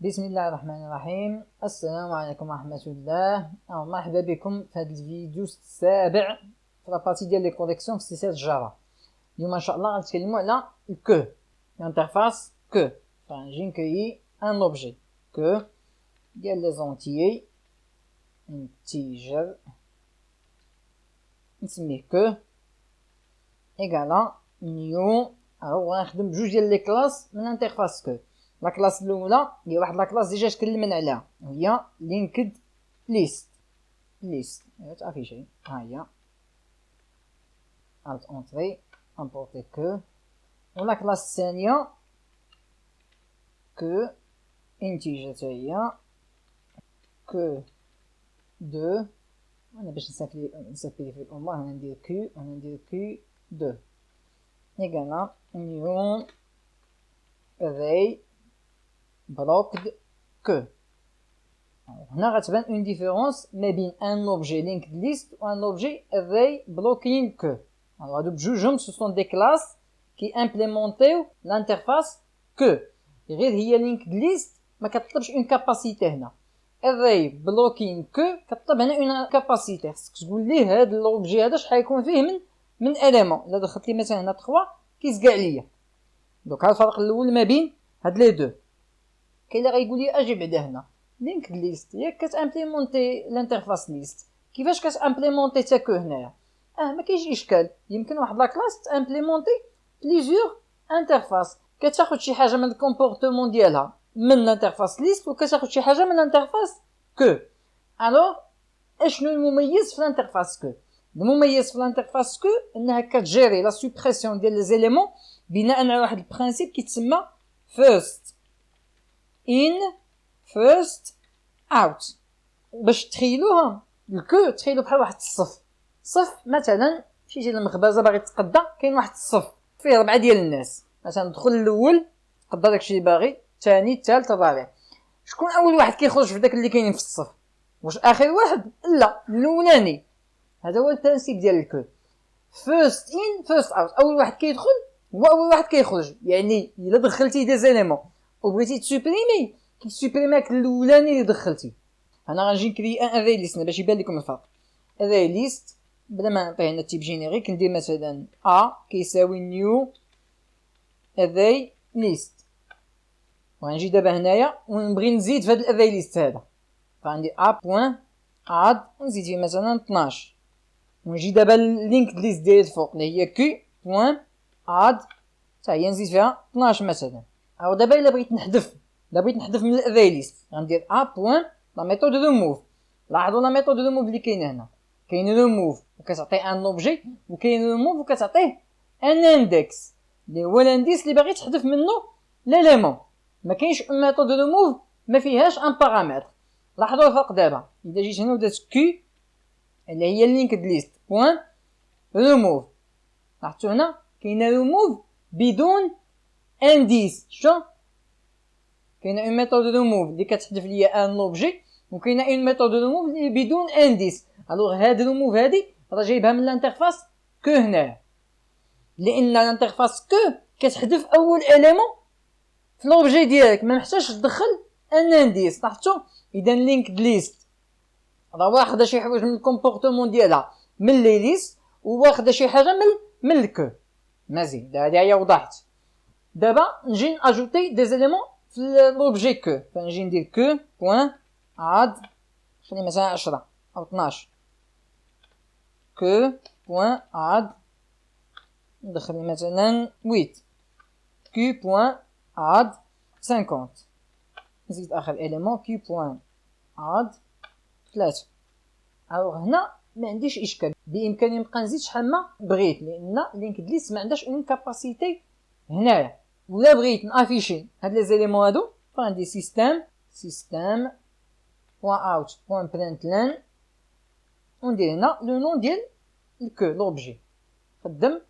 بسم الله الرحمن الرحيم. السلام عليكم ورحمة الله. مرحبا بكم في هذا الفيديو السابع في لابارتي ديال لي كوليكسيون في سلسلة جافا. اليوم ان شاء الله غنتكلموا على كو الانترفاس كو. فنجي نكري ان اوبجي كو ديال لي زونتيي انتيجر نسميه كو ايكالا نيو. غنخدم بجوج ديال لي كلاس من انترفاس كو. لا كلاس الاولى هي واحد لا كلاس ديجا تكلمنا عليها وهي لينكد ليست تعرفي ها هي الت اونتري امبورتي كو. ولا كلاس الثانيه كو انتيجر حتى هي كو دو. انا باش نسافي في الامور هنا ندير كو كو دو ايكالا نيو array blocked que. هنا غتبان اون ديفيرونس ما بين ان اوبجي linked list و ان اوبجي array blocking que. هادو بجوجهم سو سون دي كلاس كي امبليمونطيو الانترفاس que. غير هي linked list ما كتطلبش اون كاباسيتي. هنا array blocking que كتطلب هنا اون كاباسيتي. خصك تقول ليه هاد الاوبجي هذا شحال يكون فيه من اليمون. الا دخلت لي مثلا هنا 3 كيزكاع ليا. دونك هاد الفرق الاول ما بين هاد لي دو. كاين اللي غيقول لي اجي بعدا هنا لينك ليست ياك كتامبليمونتي الانترفاس ليست، كيفاش كتامبليمونتي تا كو هنايا؟ ما كاينش اشكال. يمكن واحد لا كلاس تامبليمونتي بليزيور انترفاس، كتاخد شي حاجه من الكومبورتمون ديالها من الانترفاس ليست وكتاخد شي حاجه من الانترفاس كو. الوغ اشنو المميز في الانترفاس كو؟ المميز في الانترفاس كو انها كتجيري لا سوبريسيون ديال لي زيليمون بناء على واحد البرانسيپ كيتسمى first in first out. باش تخيلوها الكو تخيلوا بحال واحد الصف مثلا شي ديال المخبزه باغي تقدا، كاين واحد الصف فيه 4 ديال الناس مثلا. دخل الاول قدا داكشي اللي باغي، الثاني الثالث الرابع. شكون اول واحد كيخرج في داك اللي كاينين في الصف؟ واش اخر واحد؟ لا، الاولاني. هذا هو البرانسيپ ديال الكو. first in first out، اول واحد كيدخل هو اول واحد كيخرج. يعني الا دخلتي دي زيليمون وبغيتي تسوبريمي كيسوبريماك الاولاني اللي دخلتي. انا غنجي نكري ان اري ليست باش يبان لكم الفرق. اري ليست بلا ما نعطيه هنا تيب جينيريك ندير مثلا ا كيساوي نيو اري ليست. وغنجي دابا هنايا ونبغي نزيد في هذا الاري ليست هذا، فغندير ا بوين اد ونزيد فيه مثلا 12. ونجي دابا لينكد ليست ديال الفوق اللي هي كي بوين اد حتى هي نزيد فيها 12 مثلا. او دابا الا بغيت نحذف من الاري ليست غندير ا بوين لا ميثود ريموف. لاحظوا لا ميثود ريموف اللي كاينه هنا، كاين ريموف وكتعطي ان اوبجي، وكاين ريموف وكتعطيه ان اندكس اللي هو الانديس اللي باغي تحذف منه ليليمون. ما كاينش ميثود ريموف ما فيهاش ان بارامتر. لاحظوا الفرق دابا. اذا جيت هنا ودرت كي اللي هي لينكد ليست بوين ريموف، لاحظتوا هنا كاينه ريموف بدون انديس. شو كاينه اون ميثود ريموف اللي كتحذف ليا ان اوبجي، وكاينه اون ميثود ريموف اللي بدون انديس. الوغ هاد ريموف هادي راه جايبها من الانترفاس كو هنا، لان الانترفاس كو كتحذف اول اليمون في الاوبجي ديالك، ما محتاجش تدخل ان انديس. لاحظتوا اذا لينكد ليست راه واخده شي حوايج من الكومبورتمون ديالها من لي ليست، وواخده شي حاجه من الكو. مزيان هادي هي وضحت. دابا نجي اجوتي دي زيليمون في لوبجي كو. فنجي ندير كو بوين اد خلي مثلا 10 او 12. كو بوين اد ندخل مثلا 8. كو بوين اد 50. نزيد اخر اليمون كو بوين اد 3. الوغ هنا ما عنديش اشكال، بامكاني نبقى نزيد شحال ما بغيت، لان لينكد ليست ما عندهاش اون كاباسيتي هنايا. ولا بغيت نافيشي هاد لي زيليمون هادو فغندير سيستم بوين اوت بوين برينتلين وندير هنا لو نون ديال الكو لوبجي. خدم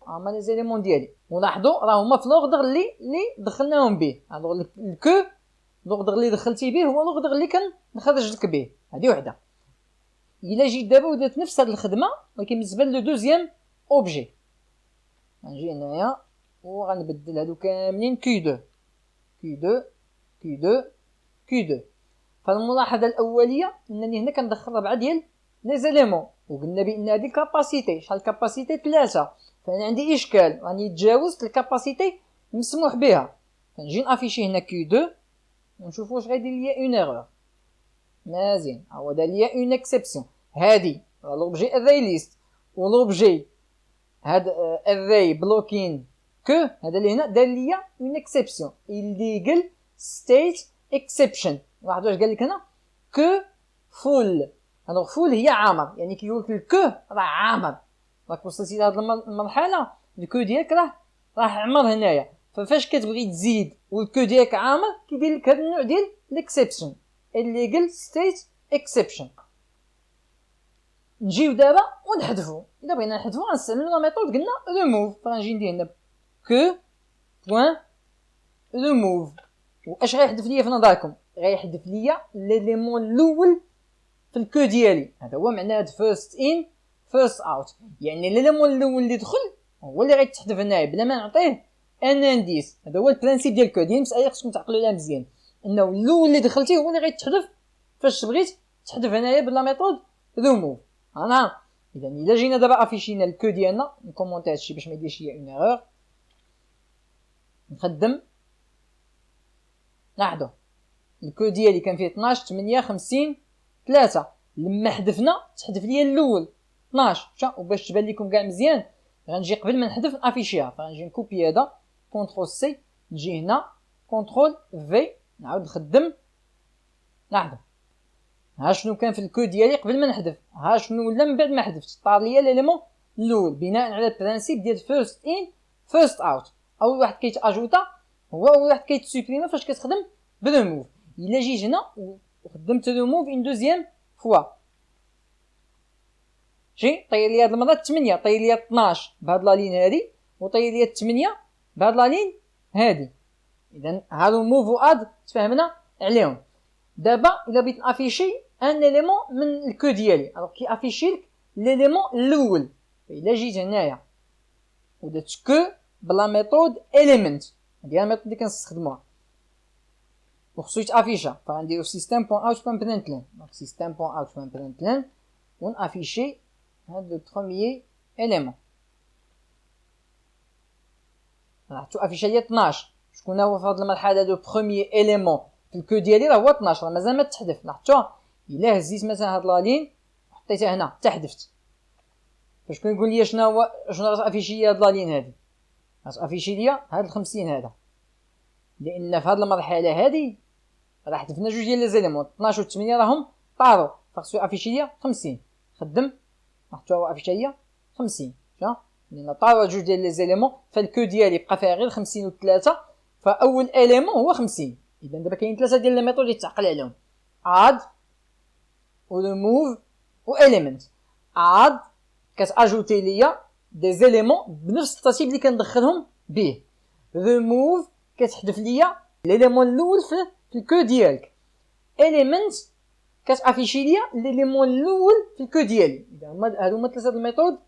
هما لي زيليمون ديالي، ولاحظوا راه هما في لوغدر اللي دخلناهم به. الوغ الكو لوغدر اللي دخلتي به هو لوغدر اللي كنخرج لك به. هادي وحده. الا جيت دابا ودرت نفس هاد الخدمه ولكن بالنسبه لو دوزيام اوبجي، غنجي هنايا وغنبدل هادو كاملين كي 2 كي 2 كي 2. فالملاحظه الاوليه انني هنا كندخل 4 ديال لي زيليمون، وقلنا بان هذه الكاباسيتي شحال الكاباسيتي 3، فانا عندي اشكال راني تجاوزت الكاباسيتي مسموح بها، فنجي نافيشي هنا كي 2 ونشوفوا واش غيدير ليا اون ايرور. مزيان، هو دار ليا اون اكسبسيون. هادي لوبجي اري ليست ولوبجي هاد اري بلوكين كو، هذا اللي هنا دار ليا اون اكسبسيون illegal state exception. واحد واش قال لك هنا كو فول، الوغ فول هي عامر، يعني كيقول لك الكو راه عامر، راك وصلتي لهاد المرحله الكو ديالك راه عمر هنايا. ففاش كتبغي تزيد والكو ديالك عامر كيدير لك هاد النوع ديال الاكسبشن illegal state exception. نجيو دابا ونحذفو. الا بغينا نحذفو غنستعملو لا ميثود قلنا remove، فغنجي ندير هنا كو بوين remove. واش غيحذف ليا في نظركم؟ غيحذف ليا ليليمون الاول في الكو ديالي، هذا هو معنى هاد فيرست ان فيرست اوت، يعني ليليمون الاول اللي دخل هو اللي غيتحذف هنايا بلا ما نعطيه ان انديس. هذا هو البرانسيپ ديال الكود، ديال المساله خصكم تعقلوا عليها مزيان، انه الاول اللي دخلتيه هو اللي غيتحذف فاش بغيت تحذف هنايا بلا ميثود remove. انا اذا الا جينا دابا افيشينا الكو ديالنا نكومونتي هادشي باش ما يديرش ليا اون ايرور، نخدم لاحظوا الكو ديالي كان فيه 12 8 50 3، لما حذفنا تحذف ليا الاول 12. وباش تبان لكم كاع مزيان غنجي قبل ما نحذف نافيشيها، فغنجي نكوبي هذا كونترول سي، نجي هنا كونترول في، نعاود نخدم. لاحظوا ها شنو كان في الكود ديالي قبل ما نحذف، ها شنو ولا من بعد ما حذفت، طار ليا ليليمون الاول بناء على البرانسيپ ديال فيرست ان فيرست اوت. اول واحد كيتاجوتا هو اول واحد كيتسوبريما فاش كتخدم بريموف. الا جيت هنا وخدمت ريموف اون دوزيام فوا، جي طير لي هاد المره 8 طير لي 12 بهاد لا لين هادي، وطير لي 8 بهاد لا لين هادي. اذا هادو موف و اد تفاهمنا عليهم. دابا الا بغيت نافيشي ان اليمون من الكو ديالي، الوغ كي افيشي لك ليليمون الاول، الا جيت هنايا ودرت كو بلا ميثود element، هادي هي الميثود اللي كنستخدموها وخصو يتافيشا، فغنديرو system point out point println. دونك system point out point println ونافيشي هاد لو بروميير اليمون. لاحظتو افيشا ليا 12. شكون هو في هاد المرحله لو بروميير اليمون في الكو ديالي؟ راه هو 12، راه مازال ما تحذف. لاحظتو الا هزيت مثلا هاد لا لين وحطيتها هنا تحذفت، فاش كنقول ليا شنو هو غتافيشي ليا هاد لا لين هادي؟ غتافيشي ليا هاد 50 هذا، لان في هاد المرحله هادي راه حذفنا جوج ديال لي زيليمون 12 و 8 راهم طاروا، فخصو افيشي ليا 50. خدم لاحظتو هو افيشي ليا 50 لان طاروا جوج ديال لي زيليمون، فالكو ديالي بقى فيها غير 50 و 3، فاول اليمون هو 50. اذا دابا كاين 3 ديال لي ميثود اللي تعقل عليهم: اد و remove و element. اد كتاجوتي ليا دي زيليمون بنفس الترتيب اللي كندخلهم به. remove كتحذف ليا ليليمون الاول في الكو ديالك. element كتافيشي ليا ليليمون الاول في الكو ديالي. اذا هادو هما 3 الميثود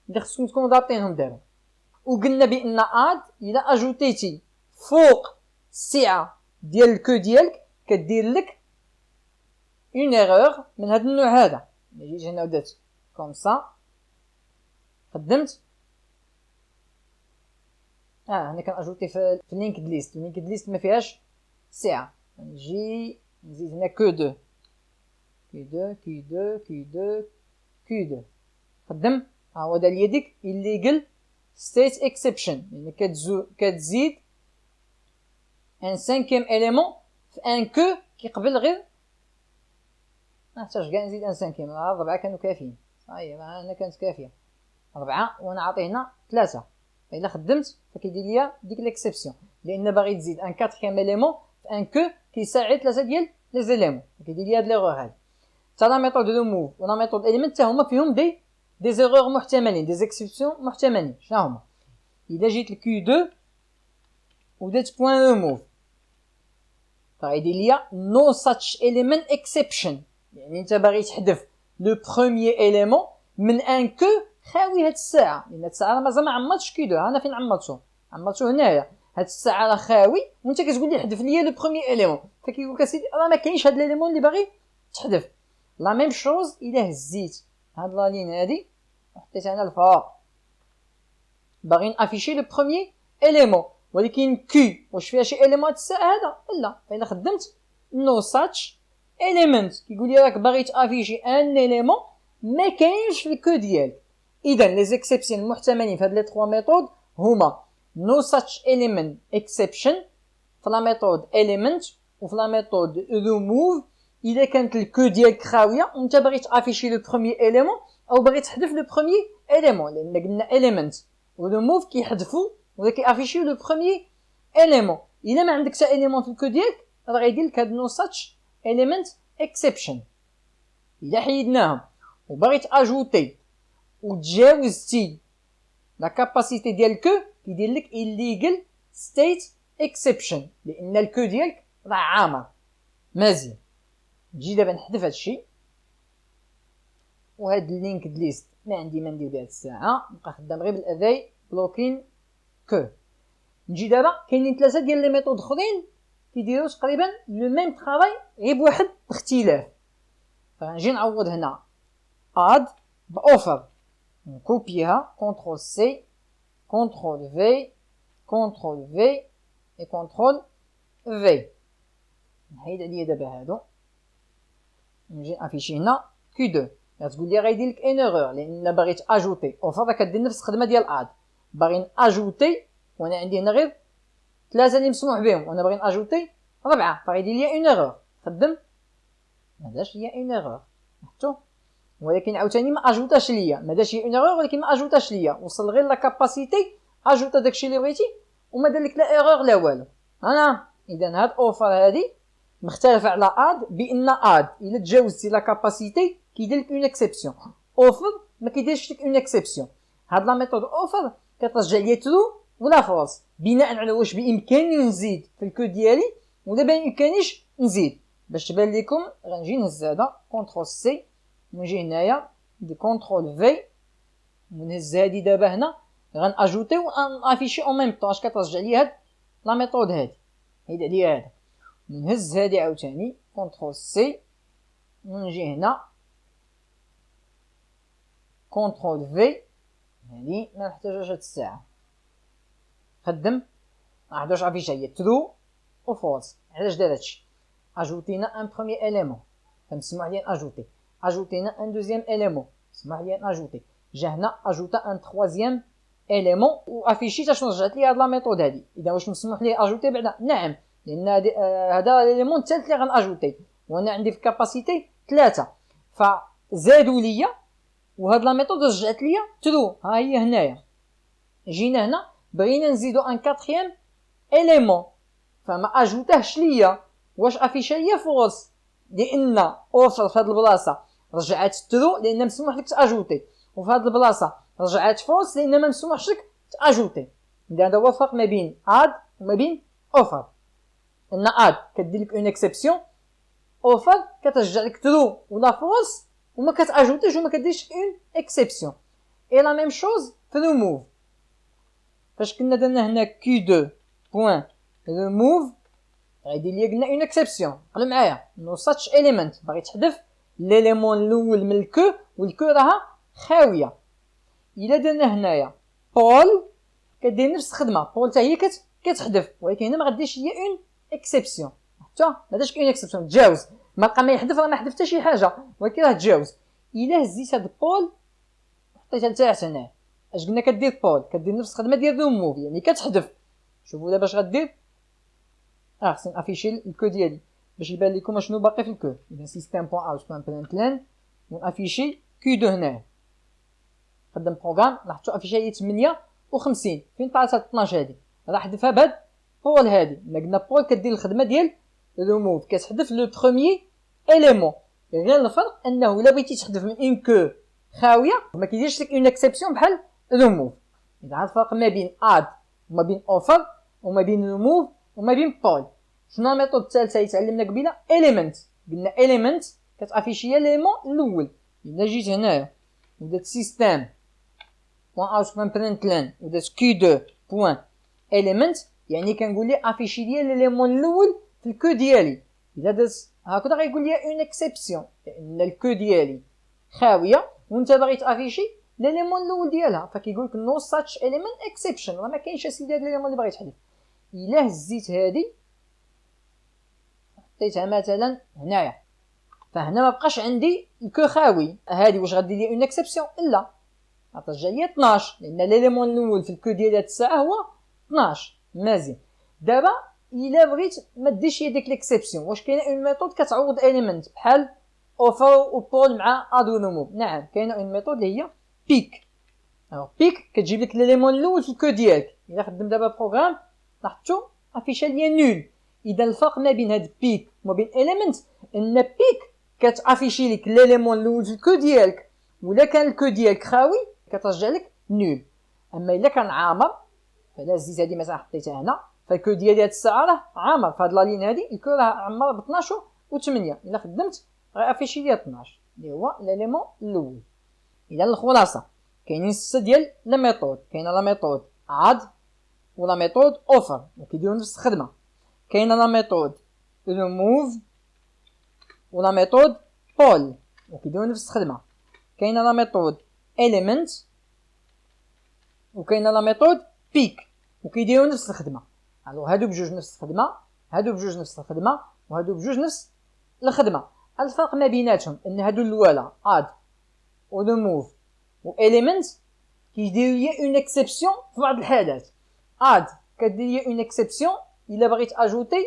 اللي خصكم تكونوا ضابطينهم دابا. وقلنا بان اد الا اجوتيتي فوق السعه ديال الكو ديالك كدير لك اون ايرور من هذا النوع هذا. جيت هنا ودرت كوم سا، خدمت هنا كناجوتي في لينكد ليست. لينكد ليست ما فيهاش سعه، نجي نزيد هنا كو 2 كي 2 كي 2 كي 2 كي 2. خدم ها هو دار ليا ديك illegal state exception، يعني كتزيد ان سانكيام اليمون في ان كو كيقبل غير ما نحتاج كاع نزيد ان سانكيام، راه 4 كانوا كافيين. صايي راه هنا كانت كافيه 4 وانا عاطيه هنا 3. الا خدمت فكيدير ليا ديك ليكسيبسيون، لان باغي تزيد ان كاتريام اليمون في ان كو كيساعد 3 ديال لي زيليمون، كيدير ليا هاد ليغور هادي. حتى لا ميثود ريموف ولا ميثود اليمنت حتى هما فيهم دي زيغور محتملين، دي زيكسيبسيون محتملين. شنو هما؟ الا جيت لكيو 2 ودرت بوين ريموف فغيدير ليا نو ساتش اليمنت اكسبشن، يعني انت باغي تحذف لو بروميير اليمون من ان كو خاوي هاد الساعه، لان هاد الساعه مازال ما عمرتش كيو 2. انا فين عمرتو هنايا، هاد الساعه راه خاوي وانت كتقول لي حذف لي لو بروميي اليمون، فكيقول لك اسيدي راه ما كاينش هاد الاليمون اللي باغي تحذف. لا ميم شوز الا هزيت هاد لا لين هادي وحطيت انا الفوق باغي نافيشي لو بروميي اليمون، ولكن كي واش فيها شي اليمون هاد الساعه هذا؟ لا. فاذا خدمت نو ساتش اليمنت كيقول لي راك باغي تافيشي ان اليمون ما كاينش في الكو ديالك. اذا لي زيكسيبسيون المحتملين في هاد لي 3 ميثود هما no such element exception في لا ميثود element وفي لا ميثود remove اذا كانت الكو ديالك خاويه وانت باغي تافيشي لو بروميي اليمون او باغي تحذف لو بروميي اليمون، لان قلنا element و remove كيحذفوا ولا كيافيشيو لو بروميي اليمون. الا ما عندك حتى اليمون في الكو ديالك راه غيدير لك هاد no such element exception. الا حيدناهم وباغي تاجوتي وتجاوزتي لا كاباسيتي ديال الكو كيدير لك illegal state exception لان الكو ديالك راه عامر مزيان. نجي دابا نحذف هادشي وهاد اللينك ليست ما عندي ما ندير بها هاد الساعه، نبقى خدام غير بالافاي بلوكين كو. نجي دابا كاينين 3 ديال لي ميثود اخرين كيديروا تقريبا لو ميم طرافاي غير بواحد اختلاف. فغنجي نعوض هنا اد باوفر، نكوبيها كونترول سي كونترول في كونترول في اي كونترول في. نحيد عليا دابا هادو نجي نافيشي هنا كي 2. غتقول لي غيدير لك ان ايرور لان باغي تاجوتي اوفر راه كدير نفس الخدمه ديال اد. باغي ناجوتي وانا عندي هنا غير 3 اللي مسموح بهم وانا باغي ناجوتي 4 فغيدير لي ان ايرور. خدم ما داش ليا ان ايرور حطو، ولكن عاوتاني ما اجوتاش ليا، ما داش ليا ان ايرور ولكن ما اجوتاش ليا، وصل غير لا كاباسيتي اجوتا داكشي اللي بغيتي وما دار لك لا ايرور لا والو. انا اذا هاد اوفر هادي مختلفه على اد بان اد الا تجاوزتي لا كاباسيتي كيدير لك اون اكسبسيون، اوفر ما كيديرش لك اون اكسبسيون. هاد لا ميثود اوفر كترجع ليا ترو ولا فولس بناء على واش بامكاني نزيد في الكود ديالي ولا ما يمكننيش نزيد. باش تبان لكم غنجي نهز هذا كونترول سي ونجي هنايا دي كونترول في ونهز هادي دابا هنا غناجوتي ونافيشي اون ميم طون. اش كترجع لي هاد لا ميثود هادي هيد عليا هذا. نهز هادي عاوتاني كونترول سي ونجي هنا كونترول في هادي ما نحتاجهاش هاد الساعه. خدم عادش افيشا هي ترو او فولس. علاش دار هادشي؟ اجوتينا ان بروميي اليمون فمسموح لي اجوتي، اجوتينا ان دوزيام اليمون مسموح لي اجوتي، جا هنا اجوتا ان تروازيام اليمون وافيشيت شنو رجعت لي هاد لا ميثود هادي. اذا واش مسموح لي اجوتي بعدا؟ نعم، لان هذا الاليمون الثالث اللي غناجوتي وانا عندي في كاباسيتي 3 فزادوا ليا وهاد لا ميثود رجعت ليا ترو. ها هي هنايا جينا هنا بغينا نزيدو ان كاتريام اليمون فما اجوتاهش ليا، واش افيشا ليا فولس لان اوفر في هاد البلاصه رجعت ترو لان مسموح لك تاجوتي، وفي هاد البلاصه رجعت فولس لان ما مسموحش لك تاجوتي. هذا هو الفرق ما بين اد وما بين اوفر. ان اد كدير لك اون اكسبسيون، اوفر كترجع لك ترو ولا فولس وما كتاجوتيش وما كديرش اون اكسبسيون. اي لا ميم شوز في ريموف. فاش كنا درنا هنا كي 2 بوين ريموف غيدير ليا قلنا اون اكسبسيون. قل معايا نو ساتش اليمنت باغي تحذف ليليمون الاول من الكو والكو راها خاويه. الا درنا هنايا بول كدير نفس الخدمه، بول حتى هي كتحذف ولكن هنا ما غديرش هي اون اكسبسيون حتى ما داش اون اكسبسيون تجاوز ما بقى ما يحذف راه ما حذف حتى شي حاجه ولكن راه تجاوز. الا هزيت هاد بول وحطيتها لتحت هنا اش قلنا كدير بول كدير نفس الخدمه ديال ريموف يعني كتحذف. شوفوا دابا اش غدير خصني نافيشي الكو ديالي باش يبان لكم شنو باقي في الكو. اذا سيستم بوين اوت بوين بلان ونافيشي كي 2 هنا خدام بروغرام لاحظتوا افيشي هي 58 فين طلعت 12 هذه راه حذفها بهاد بول هذه. قلنا بول كدير الخدمه ديال ريموف كتحذف لو بروميي اليمون، غير الفرق انه الا بغيتي تحذف من اون كو خاويه ما كيديرش لك اون اكسبسيون بحال ريموف. اذا عاد الفرق ما بين اد وما بين اوفر وما بين ريموف وما بين بول. شنو الميثود الثالثه اللي تعلمنا قبيله؟ اليمنت. قلنا اليمنت كتافيشي اليمون الاول. الا جيت هنايا ودات سيستم بوين اوت بوين برينت لان ودات كي 2 بوين اليمنت يعني كنقول ليه افيشي لي ليليمون الاول في الكو ديالي. الا درت هكذا غيقول لي اون اكسبسيون، لان الكو ديالي خاويه وانت باغي تافيشي ليليمون الاول ديالها، فكيقول لك نو ساتش اليمنت اكسبشن، راه ما كاينش اسيدي هاد الاليمون اللي باغي تحذف. الا هزيت هادي حطيتها مثلا هنايا، فهنا ما بقاش عندي الكو خاوي، هادي واش غدير لي اون اكسبسيون؟ لا، غترجع لي 12 لان ليليمون الاول في الكو ديال هاد الساعه هو 12. مزيان. دابا الا بغيت ما ديرش هي ديك ليكسيبسيون، واش كاينه اون ميثود كتعوض اليمنت بحال اوفر وبول مع اد ونمو؟ نعم كاينه اون ميثود اللي هي بيك. بيك كتجيب لك ليليمون الاول في الكو ديالك. الا خدم دابا بروغرام لاحظتوا افيشا ليا نول. اذا الفرق ما بين هاد بيك وما بين اليمنت ان بيك كتافيشي لك ليليمون الاول في الكو ديالك، ولا كان الكو ديالك خاوي كترجع لك نول. اما الا كان عامر، فلا زيد هادي مثلا حطيتها هنا، فالكو ديالي هاد الساعه راه عامر، فهاد لا لين هادي الكو راه عمر ب 12 و8. الا خدمت غيافيشي ليا 12 اللي هو ليليمون الاول. اذا الخلاصه كاينين 6 ديال لا ميثود. كاينه لا ميثود اد ولا ميثود اوفر وكيديروا نفس الخدمه. كاينه لا ميثود ريموف ولا ميثود بول وكيديروا نفس الخدمه. كاينه لا ميثود element وكاينه لا ميثود بيك وكيديروا نفس الخدمه. الو هادو بجوج نفس الخدمه، هادو بجوج نفس الخدمه، وهادو بجوج نفس الخدمه. الفرق ما بيناتهم ان هادو الاولى اد و remove و element كيديروا ليا اون اكسبسيون في بعض الحالات. اد كدير ليا اون اكسبسيون الا بغيت اجوتي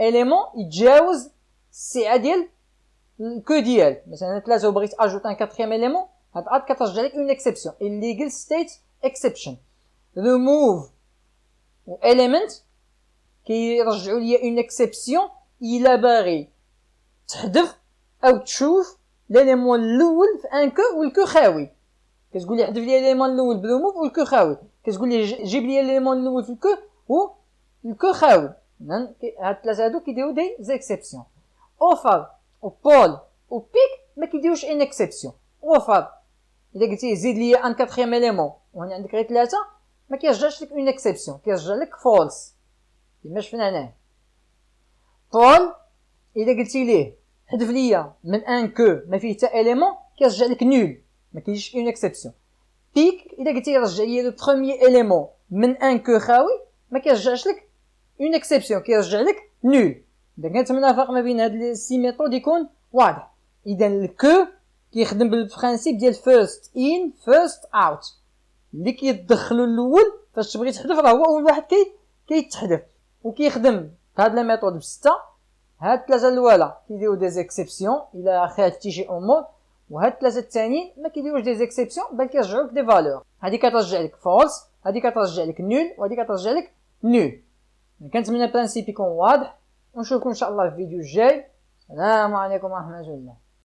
اليمون يتجاوز السعه ديال الكو ديالك، مثلا 3 وبغيت اجوت ان كاتريام اليمون، هاد اد كترجع لك اون اكسبسيون illegal state exception. remove و element كيرجعوا ليا اون اكسبسيون الا باغي تحذف او تشوف الاليمون الاول في ان كو والكو خاوي. كتقول لي حذف لي الاليمون الاول بريموف والكو خاوي، كتقول لي جيب لي الاليمون الاول في الكو والكو خاوي. هاد الثلاثه هادو كيديروا دي زيكسيبسيون. اوفر وبول وبيك ما كيديروش ان اكسبسيون. اوفر الا قلتي زيد لي ان كاتريام اليمون وهنا عندك غير 3 ما كيرجعش لك اون اكسبسيون، كيرجع لك فولس كيما شفنا هنا. بول الا قلتي ليه حذف ليا من ان كو ما فيه حتى اليمون كيرجع لك نول، ما كاينش اون اكسبسيون. بيك الا قلتي رجع لي لو بروميير اليمون من ان كو خاوي ما كيرجعش لك اون اكسبسيون، كيرجع لك نول. اذا كنتمنى الفرق ما بين هاد لي سي ميثود يكون واضح. اذا الكو كيخدم بالبرانسيپ ديال فيرست ان فيرست اوت، اللي كيدخلوا الاول فاش تبغي تحذف راه هو اول واحد كيتحذف، وكيخدم بهاد لا ميثود بسته. هاد الثلاثه الاولى كيديروا دي زيكسيبسيون الى خالفتي شي امور، وهاد الثلاثه الثانيين ما كيديروش دي زيكسيبسيون بل كيرجعوا لك دي فالور. هادي كترجع لك فولس، هادي كترجع لك نول، وهادي كترجع لك نول. كنتمنى البرانسيپ يكون واضح، ونشوفكم ان شاء الله في الفيديو الجاي. السلام عليكم ورحمه الله.